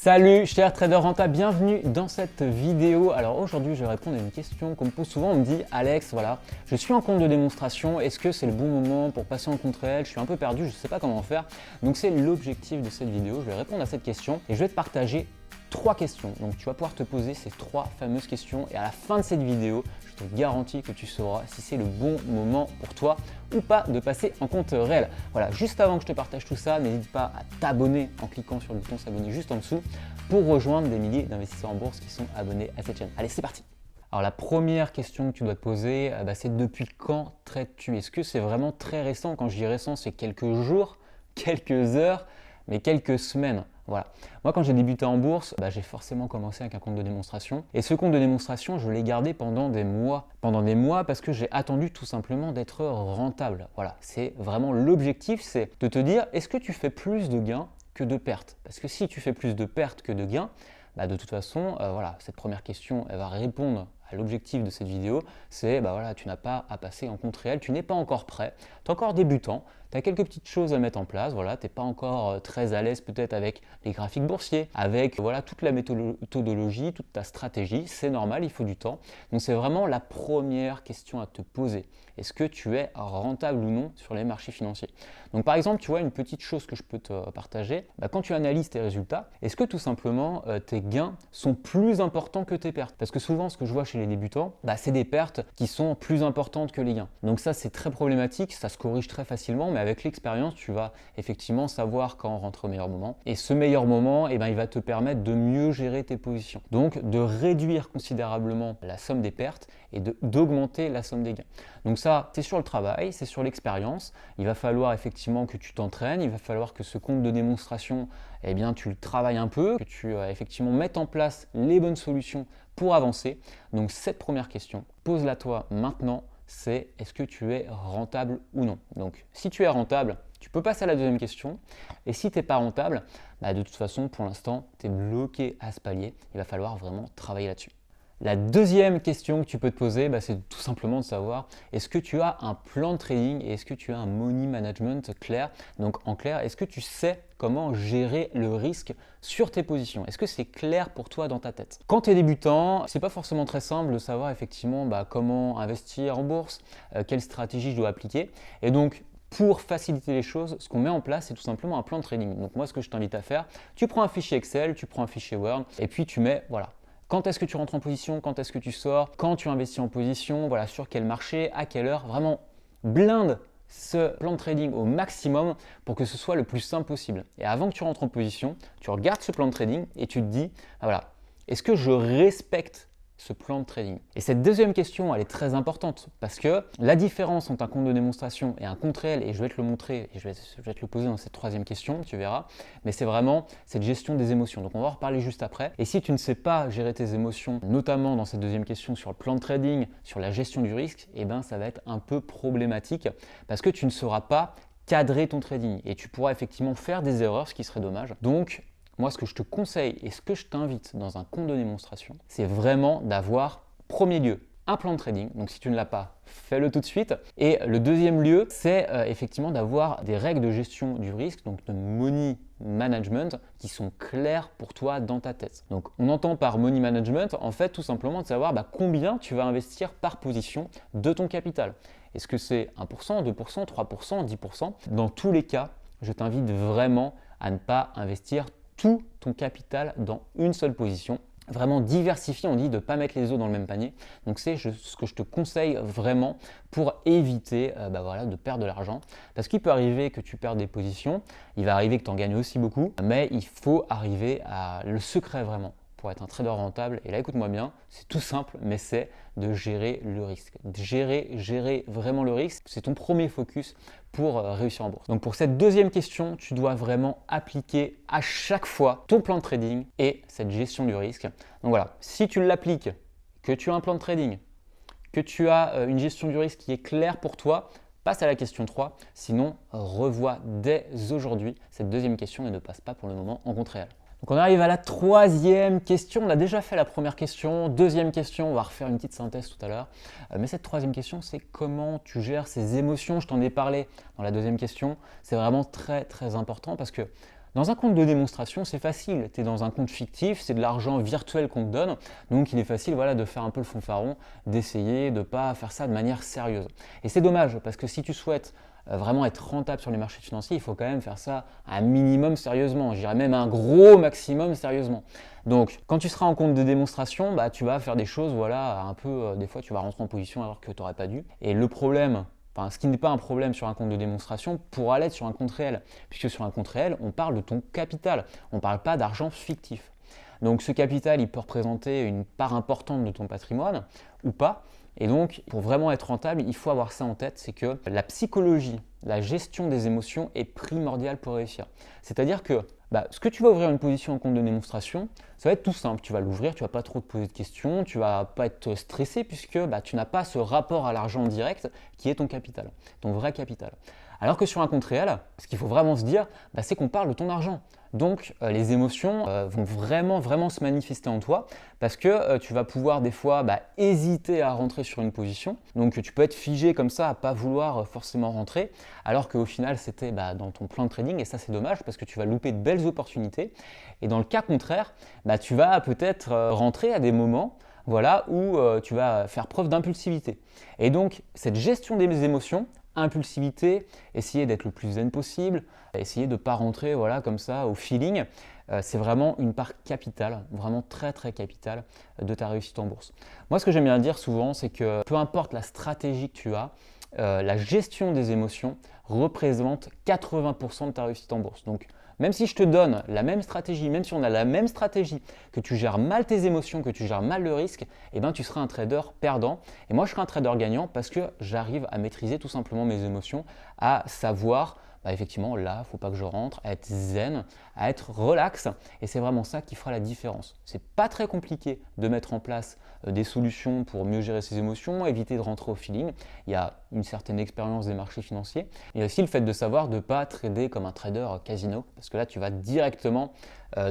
Salut chers traders rentables, bienvenue dans cette vidéo. Alors aujourd'hui je vais répondre à une question qu'on me pose souvent. On me dit Alex, voilà, je suis en compte de démonstration, est-ce que c'est le bon moment pour passer en compte réel? Je suis un peu perdu, je ne sais pas comment faire. Donc c'est l'objectif de cette vidéo, je vais répondre à cette question et je vais te partager 3 questions. Donc tu vas pouvoir te poser ces 3 fameuses questions et à la fin de cette vidéo, je te garantis que tu sauras si c'est le bon moment pour toi ou pas de passer en compte réel. Voilà, juste avant que je te partage tout ça, n'hésite pas à t'abonner en cliquant sur le bouton s'abonner juste en dessous pour rejoindre des milliers d'investisseurs en bourse qui sont abonnés à cette chaîne. Allez, c'est parti! Alors la première question que tu dois te poser, c'est depuis quand trades-tu? Est-ce que c'est vraiment très récent? Quand je dis récent, c'est quelques jours, quelques heures, mais quelques semaines. Voilà. Moi, quand j'ai débuté en bourse, j'ai forcément commencé avec un compte de démonstration. Et ce compte de démonstration, je l'ai gardé pendant des mois. Pendant des mois parce que j'ai attendu tout simplement d'être rentable. Voilà, c'est vraiment l'objectif, c'est de te dire, est-ce que tu fais plus de gains que de pertes? Parce que si tu fais plus de pertes que de gains, de toute façon, voilà, cette première question, elle va répondre à l'objectif de cette vidéo, c'est voilà, tu n'as pas à passer en compte réel, tu n'es pas encore prêt, tu es encore débutant, tu as quelques petites choses à mettre en place, voilà, tu n'es pas encore très à l'aise peut-être avec les graphiques boursiers, avec voilà, toute la méthodologie, toute ta stratégie, c'est normal, il faut du temps. Donc c'est vraiment la première question à te poser. Est-ce que tu es rentable ou non sur les marchés financiers? Donc par exemple, tu vois une petite chose que je peux te partager, quand tu analyses tes résultats, est-ce que tout simplement tes gains sont plus importants que tes pertes? Parce que souvent ce que je vois chez les débutants, c'est des pertes qui sont plus importantes que les gains. Donc ça c'est très problématique, ça se corrige très facilement, mais avec l'expérience tu vas effectivement savoir quand rentrer au meilleur moment. Et ce meilleur moment, il va te permettre de mieux gérer tes positions. Donc de réduire considérablement la somme des pertes et d'augmenter la somme des gains. Donc ça, c'est sur le travail, c'est sur l'expérience. Il va falloir effectivement que tu t'entraînes, il va falloir que ce compte de démonstration, tu le travailles un peu, que tu effectivement mettes en place les bonnes solutions pour avancer. Donc cette première question, pose-la toi maintenant, c'est est-ce que tu es rentable ou non? Donc si tu es rentable, tu peux passer à la deuxième question. Et si tu n'es pas rentable, de toute façon, pour l'instant, tu es bloqué à ce palier. Il va falloir vraiment travailler là-dessus. La deuxième question que tu peux te poser, c'est tout simplement de savoir est-ce que tu as un plan de trading et est-ce que tu as un money management clair? Donc en clair, est-ce que tu sais comment gérer le risque sur tes positions? Est-ce que c'est clair pour toi dans ta tête? Quand tu es débutant, c'est pas forcément très simple de savoir effectivement comment investir en bourse, quelle stratégie je dois appliquer. Et donc, pour faciliter les choses, ce qu'on met en place, c'est tout simplement un plan de trading. Donc moi, ce que je t'invite à faire, tu prends un fichier Excel, tu prends un fichier Word et puis tu mets, voilà, quand est-ce que tu rentres en position, quand est-ce que tu sors, quand tu investis en position, voilà, sur quel marché, à quelle heure, vraiment blinde ce plan de trading au maximum pour que ce soit le plus simple possible. Et avant que tu rentres en position, tu regardes ce plan de trading et tu te dis, voilà, est-ce que je respecte ce plan de trading? Et cette deuxième question, elle est très importante parce que la différence entre un compte de démonstration et un compte réel, et je vais te le montrer et je vais te le poser dans cette troisième question, tu verras, mais c'est vraiment cette gestion des émotions. Donc on va en reparler juste après. Et si tu ne sais pas gérer tes émotions, notamment dans cette deuxième question sur le plan de trading, sur la gestion du risque, ça va être un peu problématique parce que tu ne sauras pas cadrer ton trading et tu pourras effectivement faire des erreurs, ce qui serait dommage. Donc moi, ce que je te conseille et ce que je t'invite dans un compte de démonstration, c'est vraiment d'avoir, premier lieu, un plan de trading. Donc si tu ne l'as pas, fais-le tout de suite. Et le deuxième lieu, c'est effectivement d'avoir des règles de gestion du risque, donc de money management, qui sont claires pour toi dans ta tête. Donc on entend par money management, en fait, tout simplement de savoir combien tu vas investir par position de ton capital. Est-ce que c'est 1%, 2%, 3%, 10%? Dans tous les cas, je t'invite vraiment à ne pas investir tout ton capital dans une seule position. Vraiment diversifier, on dit de ne pas mettre les œufs dans le même panier. Donc c'est ce que je te conseille vraiment pour éviter de perdre de l'argent. Parce qu'il peut arriver que tu perdes des positions, il va arriver que tu en gagnes aussi beaucoup, mais il faut arriver à le secret vraiment pour être un trader rentable. Et là, écoute-moi bien, c'est tout simple, mais c'est de gérer le risque. Gérer vraiment le risque, c'est ton premier focus pour réussir en bourse. Donc pour cette deuxième question, tu dois vraiment appliquer à chaque fois ton plan de trading et cette gestion du risque. Donc voilà, si tu l'appliques, que tu as un plan de trading, que tu as une gestion du risque qui est claire pour toi, passe à la question 3. Sinon, revois dès aujourd'hui cette deuxième question et ne passe pas pour le moment en compte réel. Donc on arrive à la troisième question. On a déjà fait la première question. Deuxième question, on va refaire une petite synthèse tout à l'heure. Mais cette troisième question, c'est comment tu gères ces émotions. Je t'en ai parlé dans la deuxième question. C'est vraiment très très important parce que Dans un compte de démonstration, c'est facile. Tu es dans un compte fictif, c'est de l'argent virtuel qu'on te donne. Donc, il est facile voilà, de faire un peu le fanfaron, d'essayer de ne pas faire ça de manière sérieuse. Et c'est dommage parce que si tu souhaites vraiment être rentable sur les marchés financiers, il faut quand même faire ça un minimum sérieusement. Je dirais même un gros maximum sérieusement. Donc, quand tu seras en compte de démonstration, bah, tu vas faire des choses, voilà, un peu, des fois, tu vas rentrer en position alors que tu n'aurais pas dû. Et le problème, enfin, ce qui n'est pas un problème sur un compte de démonstration pourra l'être sur un compte réel, puisque sur un compte réel, on parle de ton capital, on ne parle pas d'argent fictif. Donc ce capital, il peut représenter une part importante de ton patrimoine ou pas. Et donc, pour vraiment être rentable, il faut avoir ça en tête, c'est que la psychologie, la gestion des émotions est primordiale pour réussir. C'est-à-dire que ce que tu vas ouvrir une position en compte de démonstration, ça va être tout simple. Tu vas l'ouvrir, tu ne vas pas trop te poser de questions, tu ne vas pas être stressé puisque tu n'as pas ce rapport à l'argent direct qui est ton capital, ton vrai capital. Alors que sur un compte réel, ce qu'il faut vraiment se dire, c'est qu'on parle de ton argent. Donc les émotions vont vraiment se manifester en toi parce que tu vas pouvoir des fois hésiter à rentrer sur une position. Donc tu peux être figé comme ça à pas vouloir forcément rentrer alors qu'au final c'était dans ton plan de trading et ça c'est dommage parce que tu vas louper de belles opportunités. Et dans le cas contraire, tu vas peut-être rentrer à des moments voilà, où tu vas faire preuve d'impulsivité. Et donc cette gestion des émotions, impulsivité, essayer d'être le plus zen possible, essayer de ne pas rentrer voilà, comme ça au feeling, c'est vraiment une part capitale, vraiment très capitale de ta réussite en bourse. Moi ce que j'aime bien dire souvent c'est que peu importe la stratégie que tu as, la gestion des émotions représente 80% de ta réussite en bourse. Donc même si je te donne la même stratégie, même si on a la même stratégie, que tu gères mal tes émotions, que tu gères mal le risque, tu seras un trader perdant. Et moi, je serai un trader gagnant parce que j'arrive à maîtriser tout simplement mes émotions, à savoir effectivement, là, il ne faut pas que je rentre, à être zen, à être relax. Et c'est vraiment ça qui fera la différence. Ce n'est pas très compliqué de mettre en place des solutions pour mieux gérer ses émotions, éviter de rentrer au feeling. Il y a une certaine expérience des marchés financiers. Il y a aussi le fait de savoir de ne pas trader comme un trader casino, parce que là, tu vas directement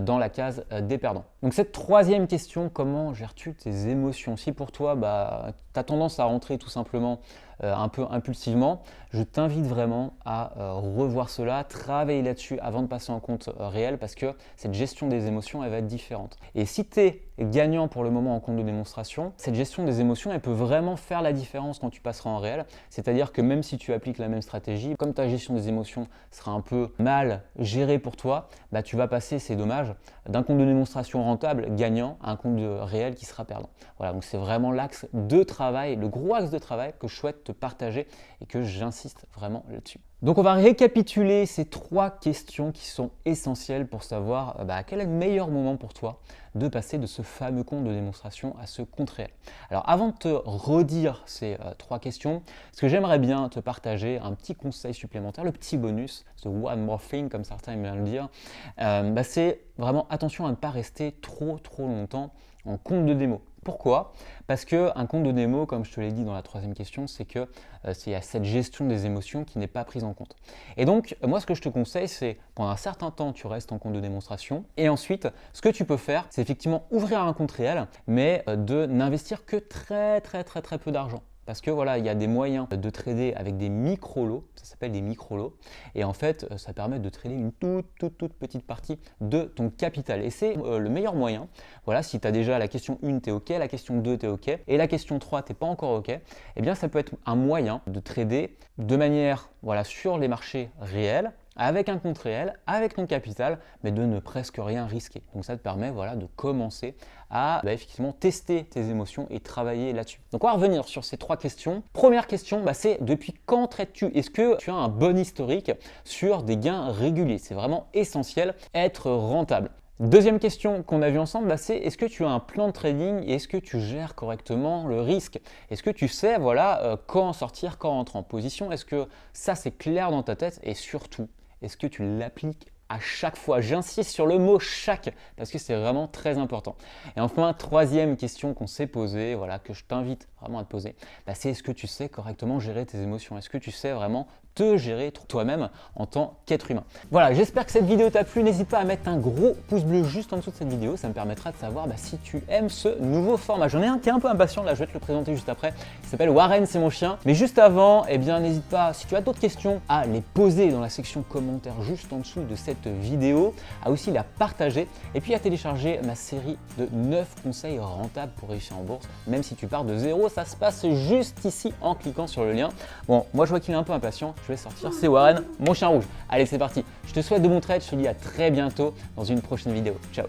dans la case des perdants. Donc cette troisième question, comment gères-tu tes émotions? Si pour toi, tu as tendance à rentrer tout simplement un peu impulsivement, je t'invite vraiment à revoir cela, travailler là-dessus avant de passer en compte réel parce que cette gestion des émotions, elle va être différente. Et si tu es gagnant pour le moment en compte de démonstration, cette gestion des émotions, elle peut vraiment faire la différence quand tu passeras en réel. C'est-à-dire que même si tu appliques la même stratégie, comme ta gestion des émotions sera un peu mal gérée pour toi, tu vas passer, c'est dommage, d'un compte de démonstration rentable gagnant à un compte réel qui sera perdant. Voilà, donc c'est vraiment l'axe de travail, le gros axe de travail que je souhaite te partager et que j'insiste vraiment là-dessus. Donc on va récapituler ces 3 questions qui sont essentielles pour savoir quel est le meilleur moment pour toi de passer de ce fameux compte de démonstration à ce compte réel. Alors avant de te redire ces 3 questions, ce que j'aimerais bien te partager, un petit conseil supplémentaire, le petit bonus, the one more thing comme certains aiment bien le dire, c'est vraiment attention à ne pas rester trop longtemps en compte de démo. Pourquoi? Parce qu'un compte de démo, comme je te l'ai dit dans la 3e question, c'est qu'il y a cette gestion des émotions qui n'est pas prise en compte. Et donc, moi, ce que je te conseille, c'est pendant un certain temps, tu restes en compte de démonstration. Et ensuite, ce que tu peux faire, c'est effectivement ouvrir un compte réel, mais de n'investir que très peu d'argent. Parce que voilà, il y a des moyens de trader avec des micro-lots, ça s'appelle des micro-lots, et en fait, ça permet de trader une toute petite partie de ton capital. Et c'est le meilleur moyen. Voilà, si tu as déjà la question 1, tu es OK, la question 2, tu es OK, et la question 3, tu n'es pas encore OK, eh bien ça peut être un moyen de trader de manière sur les marchés réels, avec un compte réel, avec ton capital, mais de ne presque rien risquer. Donc ça te permet de commencer à effectivement tester tes émotions et travailler là-dessus. Donc on va revenir sur ces 3 questions. Première question, c'est depuis quand traites-tu? Est-ce que tu as un bon historique sur des gains réguliers? C'est vraiment essentiel, être rentable. Deuxième question qu'on a vue ensemble, c'est est-ce que tu as un plan de trading et est-ce que tu gères correctement le risque? Est-ce que tu sais quand sortir, quand rentrer en position? Est-ce que ça c'est clair dans ta tête? Et surtout, est-ce que tu l'appliques à chaque fois? J'insiste sur le mot chaque parce que c'est vraiment très important. Et enfin, 3e question qu'on s'est posée, que je t'invite vraiment à te poser, c'est est-ce que tu sais correctement gérer tes émotions? Est-ce que tu sais vraiment te gérer toi-même en tant qu'être humain. Voilà, j'espère que cette vidéo t'a plu. N'hésite pas à mettre un gros pouce bleu juste en dessous de cette vidéo. Ça me permettra de savoir si tu aimes ce nouveau format. J'en ai un qui est un peu impatient, là je vais te le présenter juste après. Il s'appelle Warren, c'est mon chien. Mais juste avant, n'hésite pas, si tu as d'autres questions, à les poser dans la section commentaires juste en dessous de cette vidéo, à aussi la partager et puis à télécharger ma série de 9 conseils rentables pour réussir en bourse. Même si tu pars de zéro, ça se passe juste ici en cliquant sur le lien. Bon, moi je vois qu'il est un peu impatient, je vais sortir, c'est Warren, mon chien rouge. Allez, c'est parti. Je te souhaite de bons trades, je te dis à très bientôt dans une prochaine vidéo. Ciao.